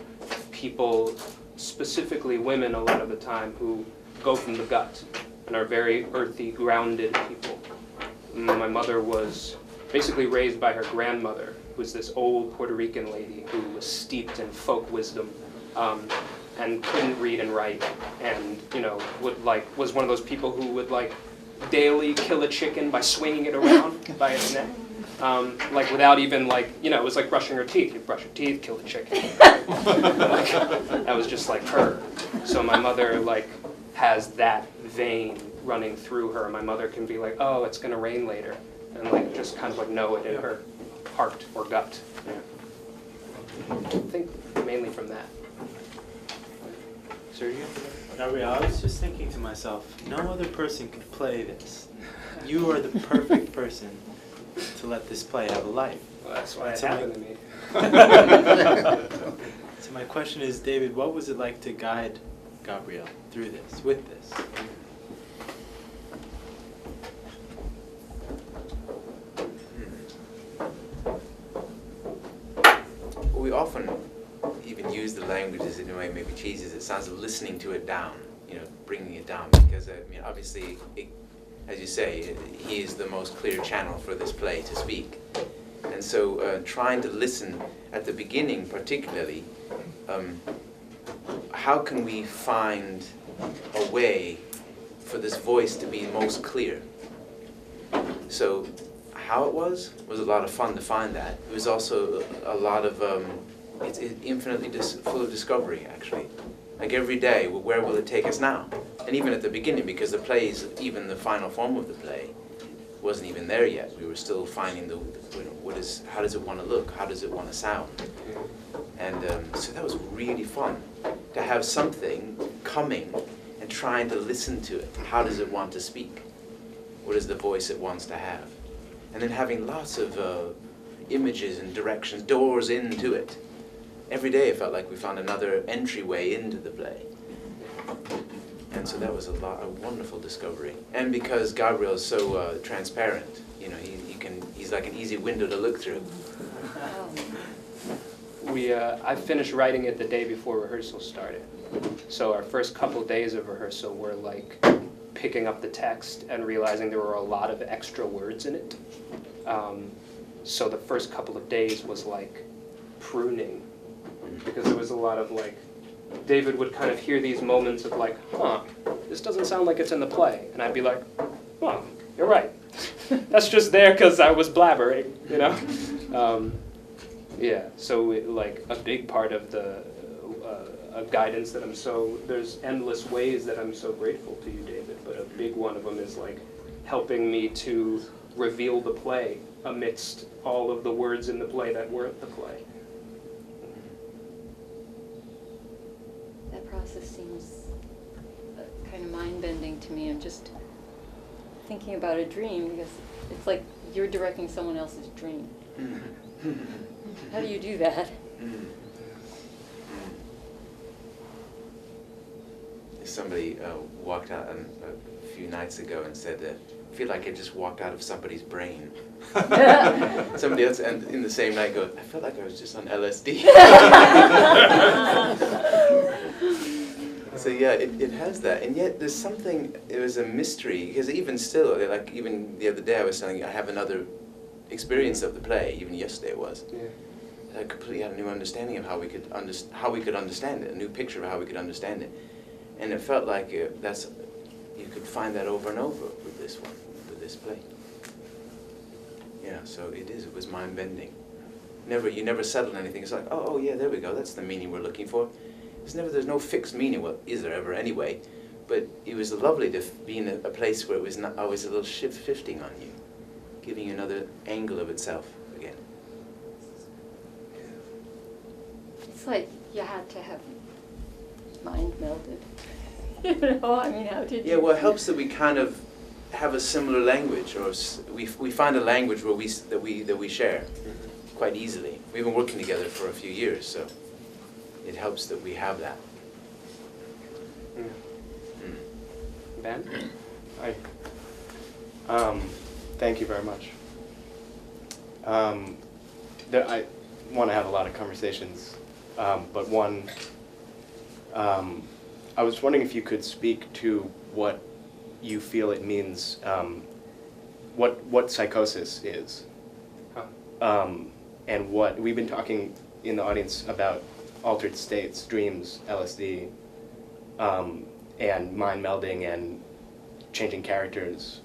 people, specifically women a lot of the time, who go from the gut and are very earthy, grounded people. My mother was basically raised by her grandmother, who was this old Puerto Rican lady who was steeped in folk wisdom. And couldn't read and write, and was one of those people who would daily kill a chicken by swinging it around by its neck, without even it was like brushing her teeth. You brush your teeth, kill the chicken. That was just like her. So my mother has that vein running through her. My mother can be oh, it's gonna rain later, and just kind of know it in her. heart or gut. I think mainly from that. Sergio? Gabriel, I was just thinking to myself, no other person could play this. You are the perfect person to let this play have a life. Well, that's why it So happened to me. So my question is, David, what was it like to guide Gabriel through this, with this? We often even use the languages in a way maybe cheesy as it sounds, of listening to it down, bringing it down, because obviously, as you say, he is the most clear channel for this play to speak. And so trying to listen at the beginning particularly, how can we find a way for this voice to be most clear? So how it was a lot of fun to find that. It was also a lot of, it's infinitely full of discovery, actually. Like every day, where will it take us now? And even at the beginning, because the plays, even the final form of the play, wasn't even there yet. We were still finding how does it want to look? How does it want to sound? And so that was really fun, to have something coming and trying to listen to it. How does it want to speak? What is the voice it wants to have? And then having lots of images and directions, doors into it. Every day it felt like we found another entryway into the play. And so that was a wonderful discovery. And because Gabriel is so transparent, he's like an easy window to look through. I finished writing it the day before rehearsal started. So our first couple days of rehearsal were like picking up the text and realizing there were a lot of extra words in it. So the first couple of days was like pruning, because there was a lot of like, David would kind of hear these moments of like, this doesn't sound like it's in the play. And I'd be like, you're right. That's just there because I was blabbering, Yeah, so like a big part of the guidance that there's endless ways that I'm so grateful to you, David, but a big one of them is like helping me to reveal the play amidst all of the words in the play that weren't the play. That process seems kind of mind-bending to me. I'm just thinking about a dream, because it's like you're directing someone else's dream. How do you do that? Somebody walked out a few nights ago and said, I feel like I just walked out of somebody's brain. Somebody else, and in the same night, goes, I felt like I was just on LSD. So yeah, it has that, and yet there's something. It was a mystery, because even still, like even the other day, I was telling you, I have another experience of the play. Even yesterday it was. Yeah. I completely had a new understanding of how we could understand it, a new picture of how we could understand it, and it felt like you could find that over and over with this one, with this play. Yeah, so it was mind-bending. You never settled anything. It's like, oh yeah, there we go. That's the meaning we're looking for. There's no fixed meaning. Well, is there ever anyway? But it was lovely to be in a place where it was not always a little shifting on you, giving you another angle of itself again. It's like you had to have mind melded. I mean, how did you? Yeah, well, it helps that we kind of have a similar language, or we find a language where that we share quite easily. We've been working together for a few years, so it helps that we have that. Ben? Hi. Thank you very much. I want to have a lot of conversations, but one, I was wondering if you could speak to what you feel it means, what psychosis is, and what we've been talking in the audience about altered states, dreams, LSD, and mind melding and changing characters.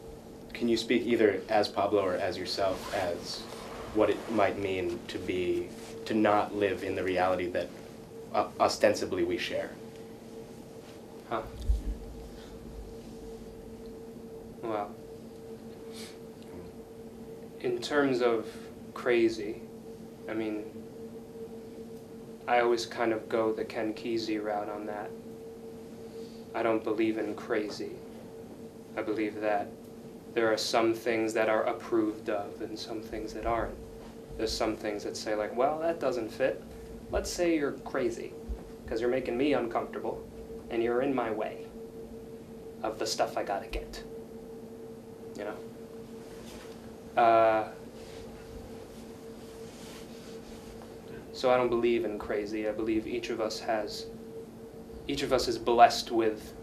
Can you speak either as Pablo or as yourself as what it might mean to not live in the reality that ostensibly we share? Well, in terms of crazy, I mean, I always kind of go the Ken Kesey route on that. I don't believe in crazy. I believe that there are some things that are approved of and some things that aren't. There's some things that say like, well, that doesn't fit. Let's say you're crazy because you're making me uncomfortable and you're in my way of the stuff I gotta get. You know? So I don't believe in crazy. I believe each of us is blessed with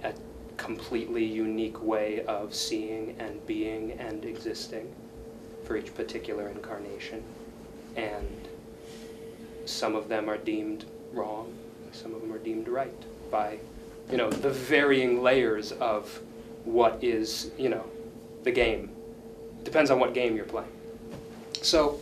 a completely unique way of seeing and being and existing for each particular incarnation. And some of them are deemed wrong, some of them are deemed right by, you know, the varying layers of what is, you know, the game. Depends on what game you're playing. So,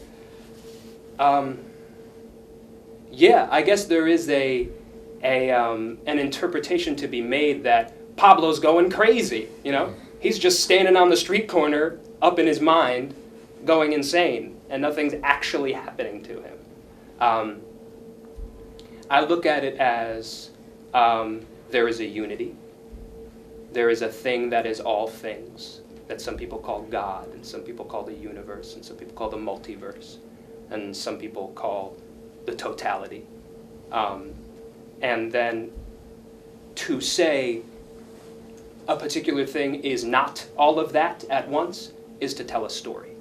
yeah, I guess there is an interpretation to be made that Pablo's going crazy, you know? He's just standing on the street corner, up in his mind, going insane, and nothing's actually happening to him. I look at it as there is a unity. There is a thing that is all things, that some people call God, and some people call the universe, and some people call the multiverse, and some people call the totality. And then to say a particular thing is not all of that at once is to tell a story.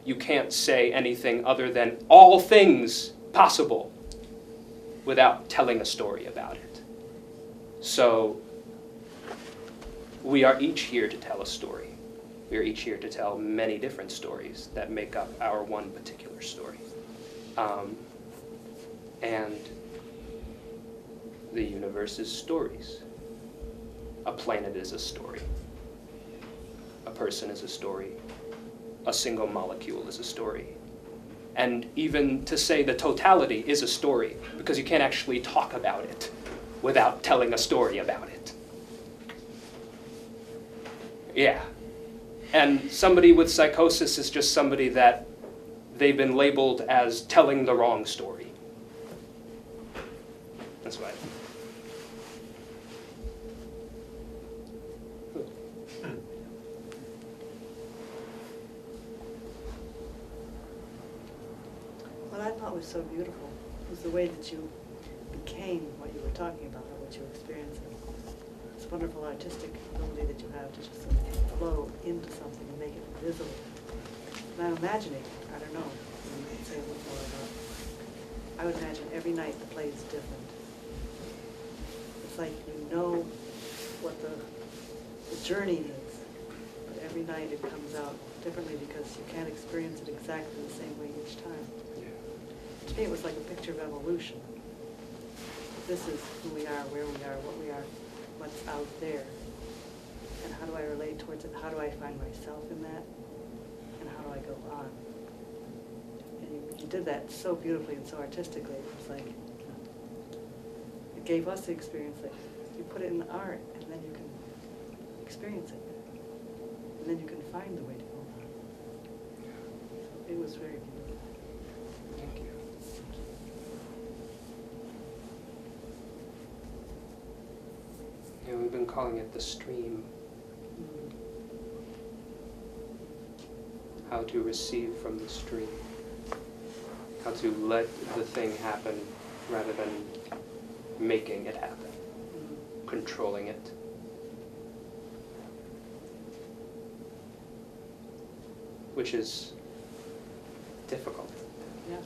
You can't say anything other than all things possible without telling a story about it. So we are each here to tell a story. We are each here to tell many different stories that make up our one particular story. And the universe is stories. A planet is a story. A person is a story. A single molecule is a story. And even to say the totality is a story, because you can't actually talk about it without telling a story about it. Yeah. And somebody with psychosis is just somebody that they've been labeled as telling the wrong story. That's why. What I thought was so beautiful was the way that you became what you were talking about, or what you were experiencing. It's a wonderful artistic ability that you have to just sort of flow into something and make it visible. And I'm imagining, I don't know, you can say a little more about, I would imagine every night the play is different. It's like you know what the journey is, but every night it comes out differently because you can't experience it exactly the same way each time. To me, it was like a picture of evolution. This is who we are, where we are, what we are, what's out there. And how do I relate towards it? How do I find myself in that? And how do I go on? And you did that so beautifully and so artistically. It was like, it gave us the experience that you put it in art, and then you can experience it. And then you can find the way to go on. So it was very beautiful. Thank you. Yeah, we've been calling it the stream. How to receive from the stream. How to let the thing happen rather than making it happen. Controlling it. Which is difficult. Yeah.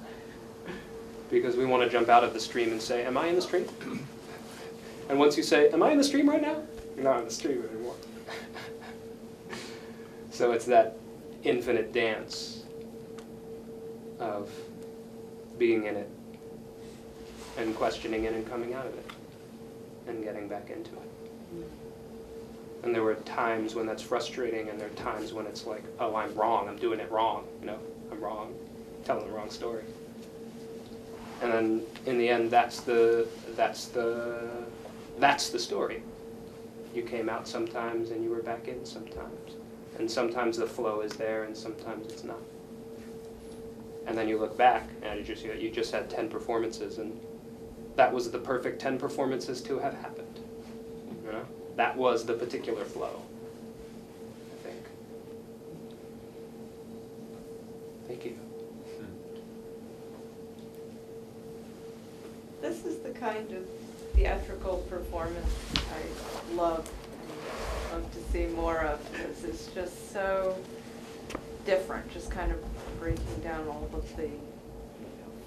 Because we want to jump out of the stream and say, am I in the stream? And once you say, am I in the stream right now? You're not in the stream anymore. So it's that infinite dance of being in it and questioning it and coming out of it and getting back into it. And there were times when that's frustrating, and there are times when it's like, oh, I'm wrong, I'm doing it wrong, you know, I'm wrong, telling the wrong story. And then in the end, that's the story. You came out sometimes and you were back in sometimes. And sometimes the flow is there and sometimes it's not. And then you look back and you just had 10 performances, and that was the perfect 10 performances to have happened. You know? That was the particular flow, I think. Thank you. This is the kind of theatrical performance I love and love to see more of, because it's just so different, just kind of breaking down all of the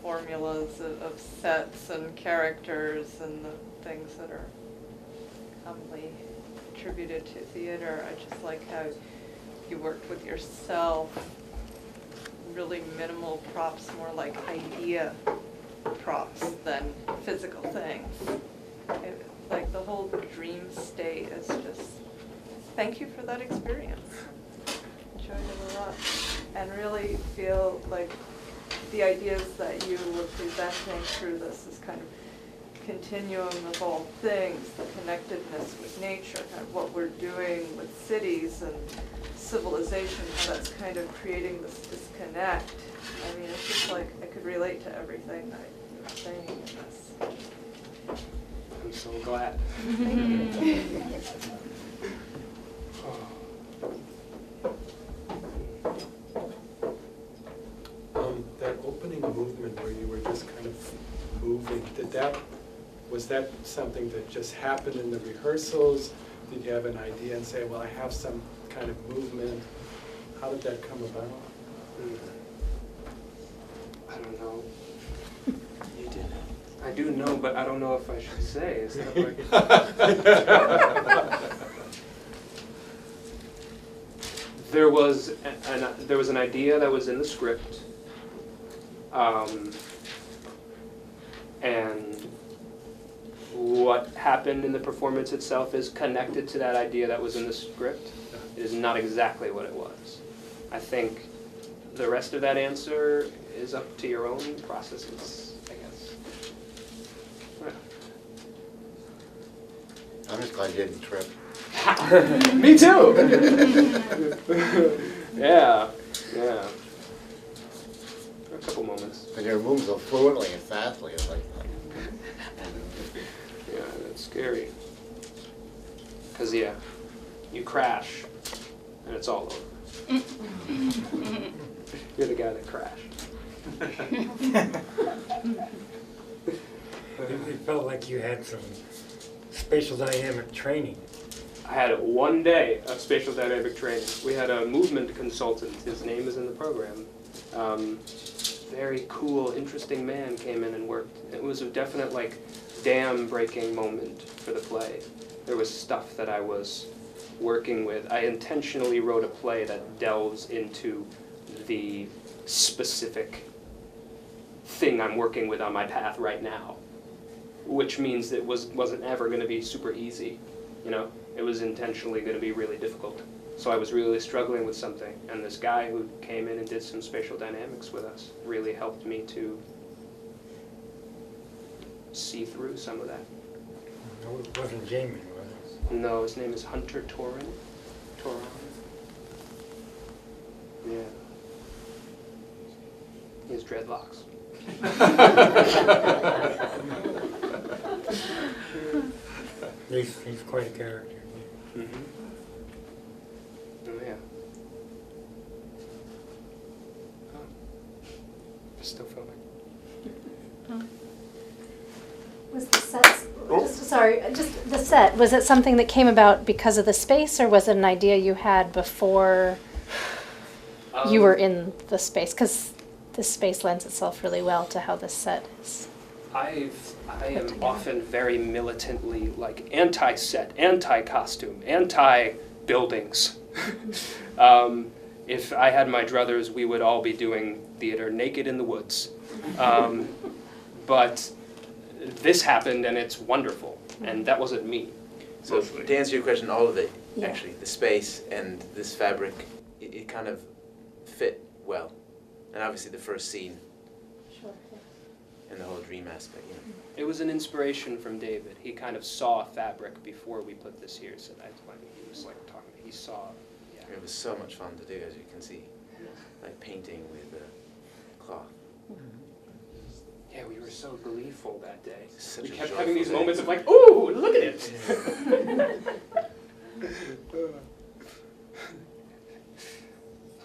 formulas of sets and characters and the things that are commonly attributed to theater. I just like how you worked with yourself, really minimal props, more like idea props than physical things. Like the whole dream state is just, thank you for that experience. Enjoyed it a lot. And really feel like the ideas that you were presenting through this is kind of continuum of all things, the connectedness with nature, kind of what we're doing with cities and civilization, how that's kind of creating this disconnect. I mean, it's just like I could relate to everything that you were saying in this. I'm so glad. That opening movement where you were just kind of moving, was that something that just happened in the rehearsals? Did you have an idea and say, well, I have some kind of movement? How did that come about? I don't know. You did. I do know, but I don't know if I should say. Is that like... There was an idea that was in the script, and what happened in the performance itself is connected to that idea that was in the script. It is not exactly what it was. I think the rest of that answer is up to your own processes, I guess. I'm just glad you didn't trip. Me too! Yeah. For a couple moments. But you're moving so fluently and fastly, it's like... Yeah, that's scary. Because, yeah, you crash, and it's all over. You're the guy that crashed. It felt like you had some spatial dynamic training. I had 1 day of spatial dynamic training. We had a movement consultant. His name is in the program. Very cool, interesting man came in and worked. It was a definite, like, dam-breaking moment for the play. There was stuff that I was working with. I intentionally wrote a play that delves into the specific thing I'm working with on my path right now, which means it wasn't ever going to be super easy, you know? It was intentionally going to be really difficult. So I was really struggling with something, and this guy who came in and did some spatial dynamics with us really helped me to see through some of that. No, it wasn't Jamie, was it? No, his name is Hunter Toran. Yeah. He has dreadlocks. He's quite a character. Mm-hmm. Oh, yeah. Oh. Still filming. Was the set, just the set, was it something that came about because of the space, or was it an idea you had before you were in the space? Because this space lends itself really well to how this set is. I am often very militantly like anti-set, anti-costume, anti-buildings. If I had my druthers, we would all be doing theater naked in the woods. But this happened, and it's wonderful, and that wasn't me. So to answer your question, all of it, Yeah. actually, the space and this fabric, it kind of fit well. And obviously the first scene and the whole dream aspect, you know. It was an inspiration from David. He kind of saw fabric before we put this here, so that's why he was like talking. He saw. Yeah. It was so much fun to do, as you can see, like painting with cloth. Yeah, we were so gleeful that day. Such We a kept joyful having these day. moments of like, ooh, look at it!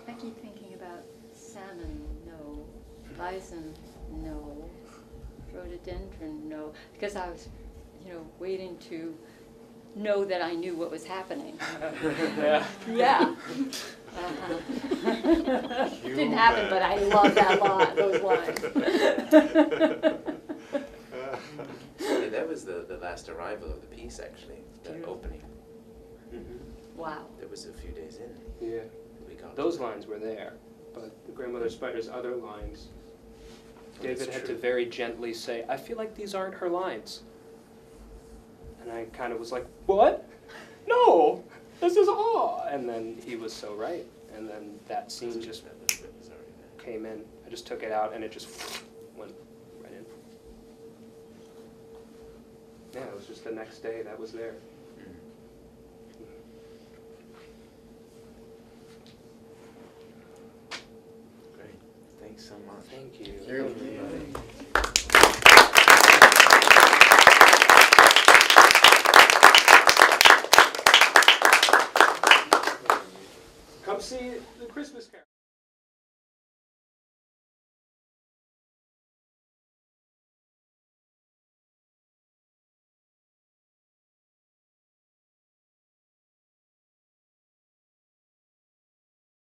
I keep thinking about salmon, no. Bison, no. Rhododendron, no. Because I was, waiting to know that I knew what was happening. Yeah. Yeah. Didn't happen, but I love that those lines. Yeah, that was the last arrival of the piece, actually, the opening. Wow. That was a few days in. Yeah. We got Those to that. lines were there, but the Grandmother Spider's other lines, That's David had to true. very gently say, I feel like these aren't her lines. And I kind of was like, what? No, this is all. And then he was so right. And then that scene just came in. I just took it out and it just went right in. Yeah, it was just the next day that was there.